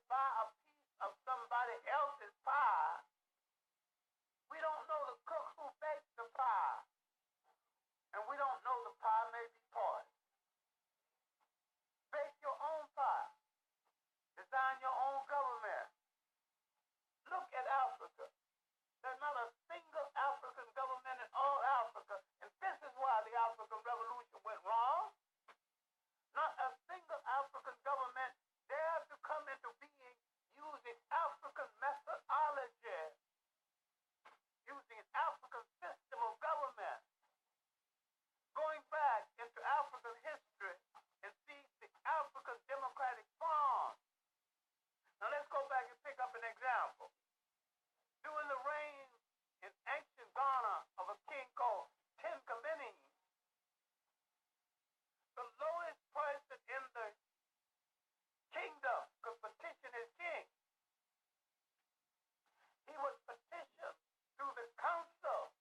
buy a piece of somebody else's pie, we don't know the cook who baked the pie. And we don't know the pie may be poisoned. Bake your own pie. Design your own government. Look at Africa. There's not a single African government in all Africa, and this is why the African Revolution went wrong. Not a single African government dared to come into being using African methodology, using an African system of government. Going back into African history and see the African democratic form. Now let's go back and pick up an example. During the reign in ancient Ghana of a king called Tinkameni, the lowest person in the kingdom could petition his king. He would petition through the council,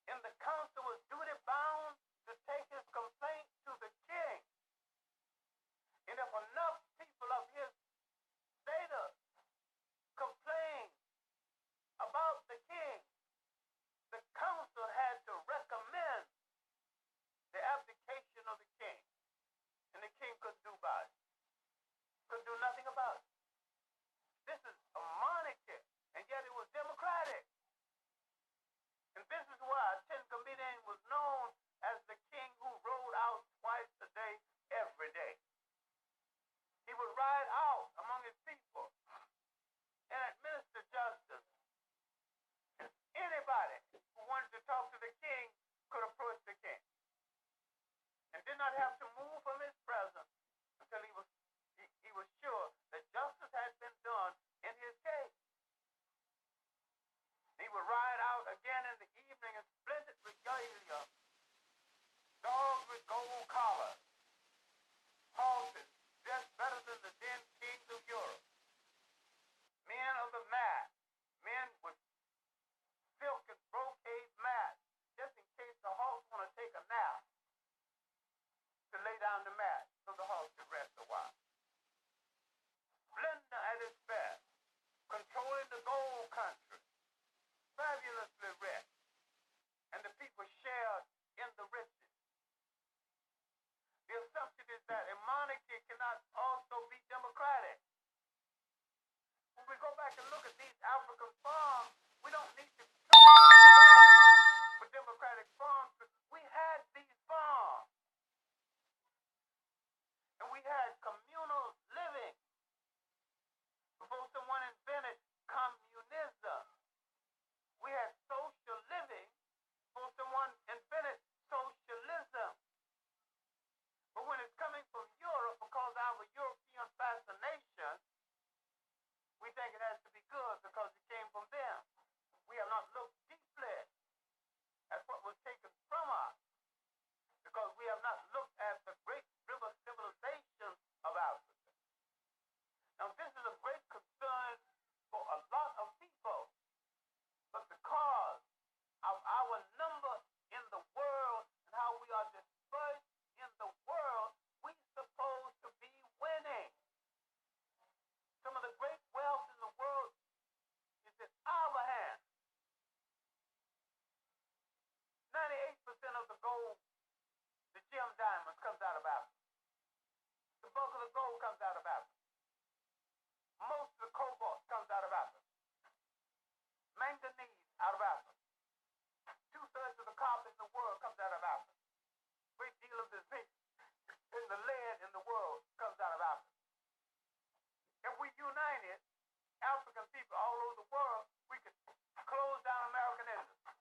and the council was duty bound to take his complaint to the king. And if enough people of his status complained about the king, the council had to recommend the abdication of the king. And the king couldn't do about it. Couldn't do nothing about it. This is a monarchy, and yet it was democratic. And this is why Tinkameni was known as the king who rode out twice a day, every day. He would ride out among his people and administer justice. And anybody who wanted to talk to the king could approach the king, and did not have to move from his presence until he was sure that justice had been done in his case. He would ride out again in the evening in splendid regalia, dogs with gold collars, horses dressed better than the then kings of Europe, men of the mat, men with silk and brocade mats, just in case the horse want to take a nap, to lay down the mat so the horse could rest a while. Splendor at its best, controlling the gold country, fabulously rich, and the people shared in the riches. The assumption is that a monarchy cannot also be democratic. When we go back and look at these African farms, we don't need to for democratic farms. We had these farms, and we had communal living before someone invented communism. We had social living before someone invented socialism. But when it's coming from Europe, because of our European fascination, we think it has to be good because it came from them. We have not looked deeply at what was taken from us, because we have not looked at the great river civilization of Africa. Now, this is a great concern for a lot of people, but because of our number in the world and how we are dispersed in the world, we're supposed to be winning. Some of the great wealth in the world is in our hands. 98% of the gold, the gem diamonds, comes out of Africa. The bulk of the gold comes out of Africa. Most of the cobalt comes out of Africa. Manganese out of Africa. 2/3 of the copper in the world comes out of Africa. A great deal of the zinc and the lead in the world comes out of Africa. If we united African people all over the world, we could close down American industry.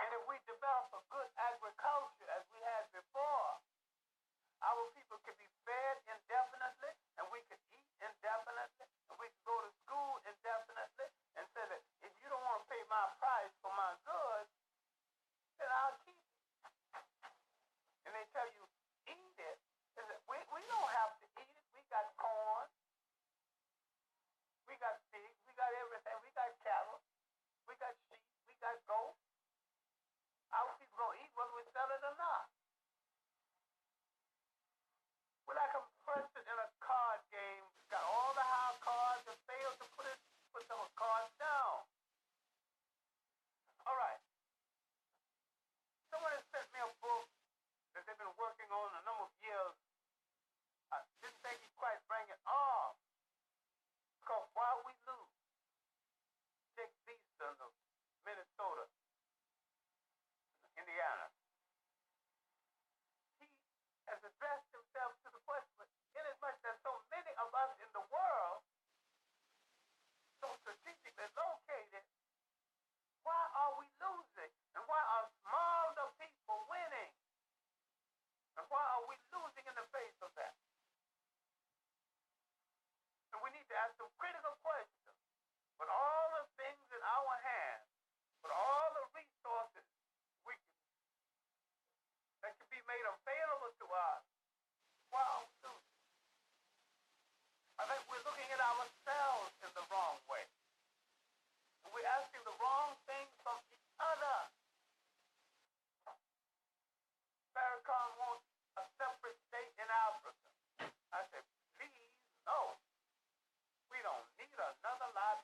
And if we develop a good agriculture as we had before, our people could be fed indefinitely, and we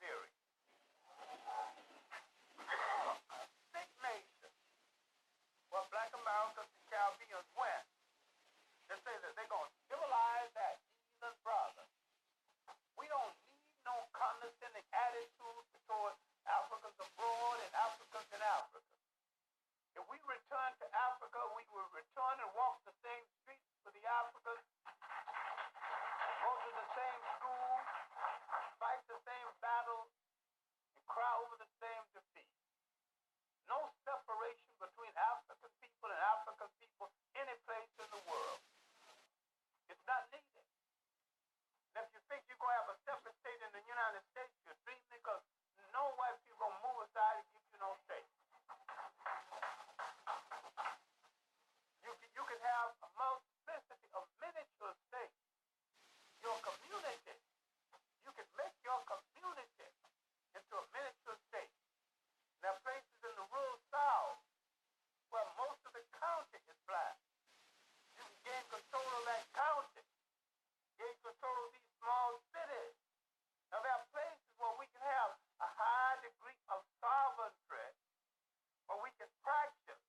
theory. Six nations where black Americans and Caribbeans went. They say that they're going to civilize that heathen brother. We don't need no condescending attitude toward Africans abroad and Africans in Africa. If we return to Africa, we will return and walk the same streets for the Africans, go to the same schools, fight the same battles, and cry over the same defeat. No separation between African people and African people any place in the world. It's not needed. And if you think you're going to have a separate state in the United States, you're dreaming, because no white people going to move aside and give you no state. You can have a multiplicity of miniature states. Your community, you can make your community into a miniature state. There are places in the rural South where most of the county is black. You can gain control of that county, gain control of these small cities. Now there are places where we can have a high degree of sovereignty, where we can practice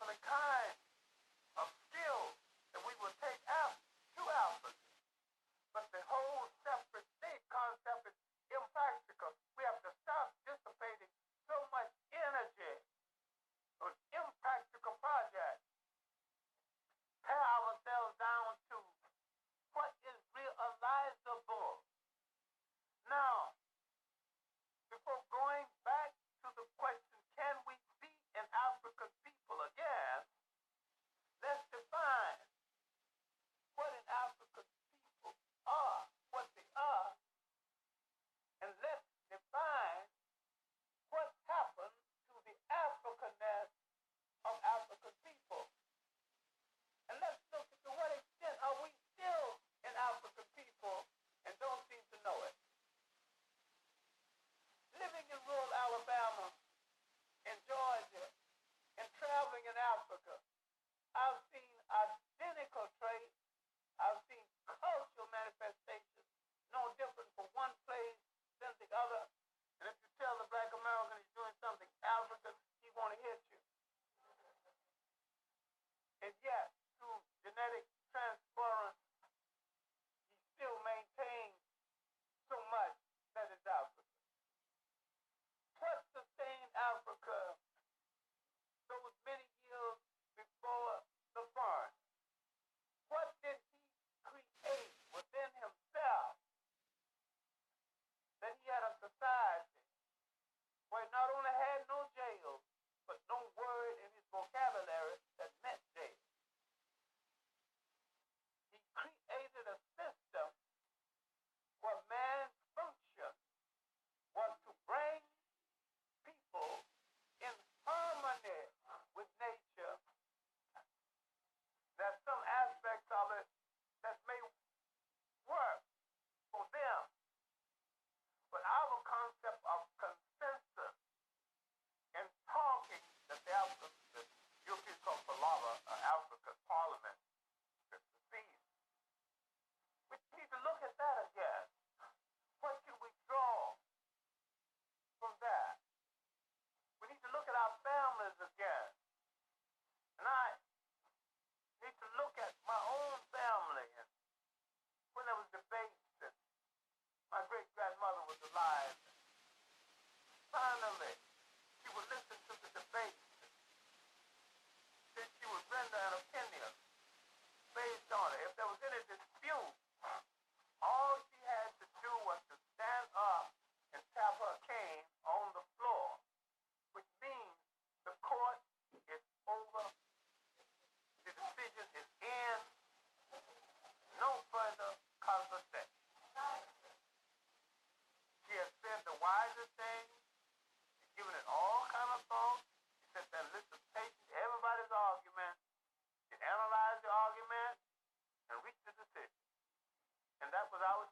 for the kind of skills that we will take out to Africa. But the whole separate state concept is impractical. We have to stop dissipating so much energy on impractical projects. Tear ourselves down to what is realizable. Now, before going back to the question, can we be an African people again? Let's define what an African people are, what they are, and let's define what happened to the Africanness of African people. And let's look at to what extent are we still an African people and don't seem to know it. Living in rural Alabama, in Georgia, and traveling in Africa, I've seen identical traits. I've seen cultural manifestations no different from one place than the other. And if you tell the black American he's doing something African, he want to hit you. And yet, through genetic transference, he still maintains so much that is African. What sustained Africa those many years before the foreign? What did he create within himself that he had a society where he not only had no jails, but no word in his vocabulary that meant jail? He created a system where man's function was to bring people in harmony with nature. There's some aspects of it that may work for them, but our concept of consensus and talking that the Europeans call Palava, Africa's parliament, the fees. We need to look at that again. What can we draw from that? We need to look at our families again. And I need to look at my own family. And when there was debates and my great-grandmother was alive, and finally she would listen to the debates, and then she would render an opinion based on it. If there was any dispute, all she had to do was to stand up and tap her cane on the floor, which means the court is over, the decision is in, no further conversation. She has said the wisest thing, she's given it all kind of thought. She said that listen patiently to everybody's argument, she analyzed the argument, and reached a decision. And that was our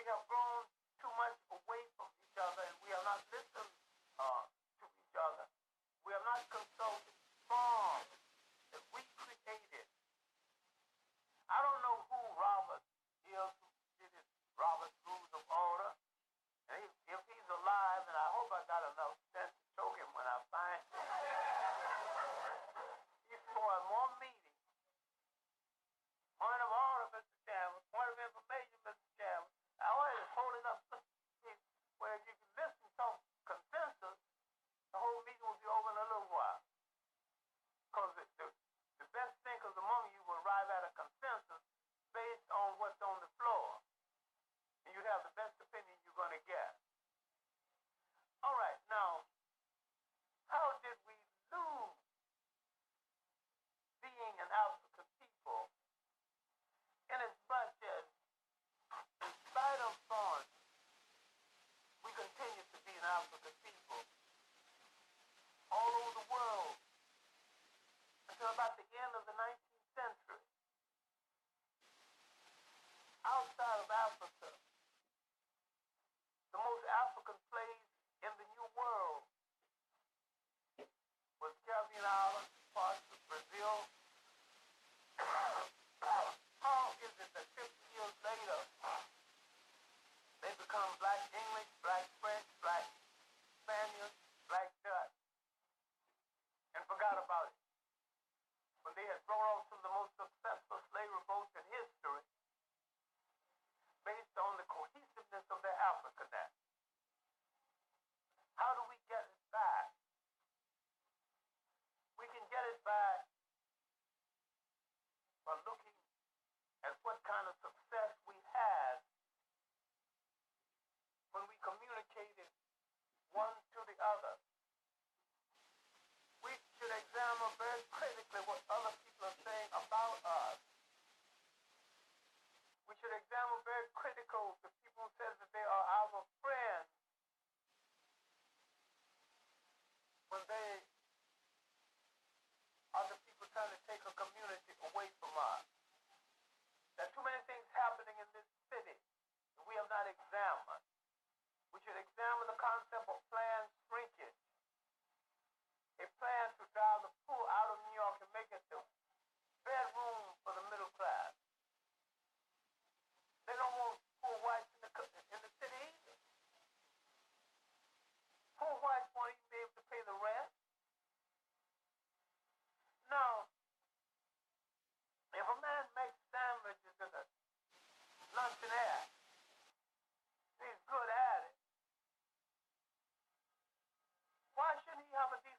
have grown too much away from each other, and we have not listened to each other. We have not consulted songs that we created. I don't know who Robert is, who did his Robert's Rules of Order. And if he's alive, and I hope I got enough sense to choke him when I find him, he spoiled more meetings. Point of order, Mr. Chairman. Point of information, Mr. Chairman. I always holding up where if you can listen to some consensus, the whole meeting will be over in a little while. Because the best thinkers among you will arrive at a consensus based on what's on the floor. And you have the best opinion you're going to get. All right, now, how did we lose being an African people in as much as, in spite of thorns, we continue to be an African people all over the world until about the end of the 19th century? Outside of Africa, the most African place in the New World was Caribbean Islands, parts of Brazil. How is it that 50 years later, they become black English, black French, black Spaniard, black Dutch, and forgot about it? When they had brought on some of the most successful slave revolts in history, based on the cohesiveness of their Africanet. How do we get it back? We can get it back by looking at what kind of success we had when we communicated one to the other. We should examine very critically what other people are saying about us. We should examine very critical the people who says that they are our friends when they are the people trying to take a community away from us. There are too many things happening in this city that we have not examined. We should examine the concept of planned shrinkage. A plan to drive the poor out of New York and make it the bedroom for the middle class. They don't want poor whites in the city either. Poor whites won't even be able to pay the rent. Now, if a man makes sandwiches in a luncheonette, he's good at it. Why shouldn't he have a decent